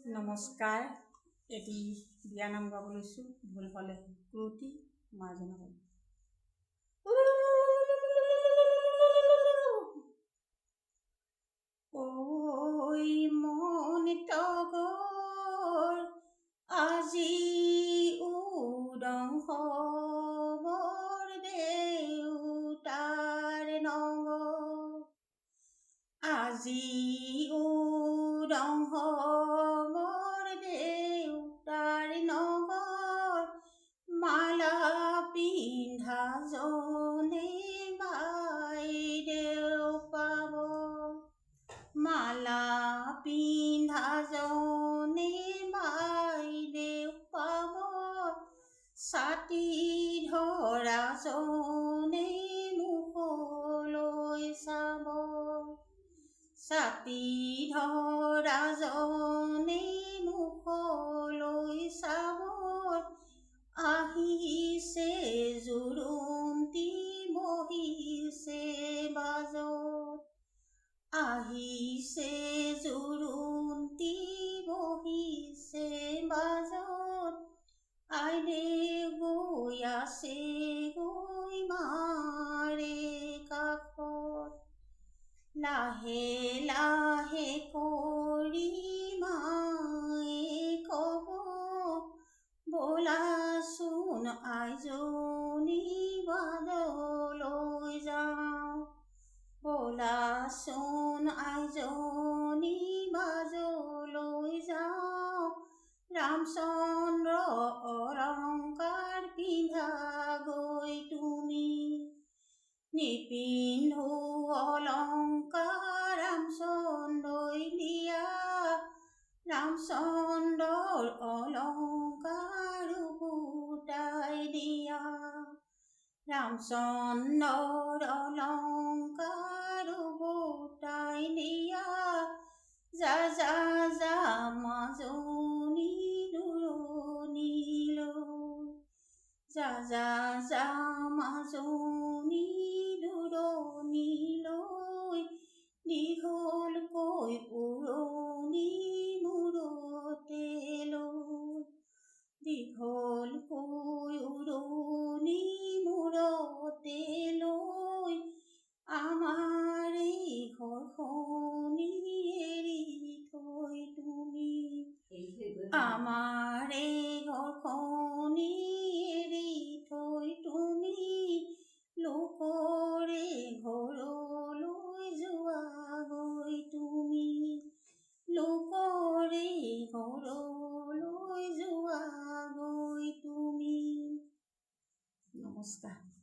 নমস্কাৰ। এটি বিয়া নাম গাব লৈছোঁ। ভুল হ'লে ক্ৰুটি মাৰ্জনা হ'ল। ঐ মন তগৰ আজি উদং খবৰ দেউতাৰ নগৰ, আজি উদং খবৰ দেউতাৰ নগৰ, মালা পিন্ধা জনে বাইদেউ পাব, মালা পিন্ধা জনে বাইদেউ পাব, ছাতি ধৰা জনে মুখলৈ চাব, ছাতি ধৰা জনে মুখলৈ চাব, আহিছে জোৰোন্তি বহিছে বাজত, আহিছে জোৰোন্তি বহিছে বাজত, আইদেউ গৈ আছে গৈ মাৰে কাষত, লাহে লাহে কৰি মায়ে ক'ব, ব'লাচোন আইজনী বাজলৈ যাওঁ, ব'লাচোন আইজনী বাজলৈ যাওঁ, ৰামচন্দ্ৰ অলংকাৰ পিন্ধা গৈ তুমি, নিপিন্ধো অলংকাৰ ৰামচন্দ্ৰই দিয়া, ৰামচন্দ্ৰৰ অলংকাৰ উভতাই দিয়া, ৰামচন্দ্ৰৰ অলংকাৰ উভতাই দিয়া, যা যা যা মাজনী দূৰণিলৈ, যা যা যা মাজনী দূৰণিলৈ, দীঘলকৈ উৰণি মূৰতে লৈ, দীঘলকৈ উৰণি মূৰতে লৈ, আমাৰ এই ঘৰখনি এৰি থৈ তুমি, আমাৰ এই ঘৰখনি এৰি থৈ তুমি, লোকৰে ঘৰলৈ যোৱা গৈ তুমি, লোকৰে ঘৰলৈ যোৱা গৈ তুমি। নমস্কাৰ।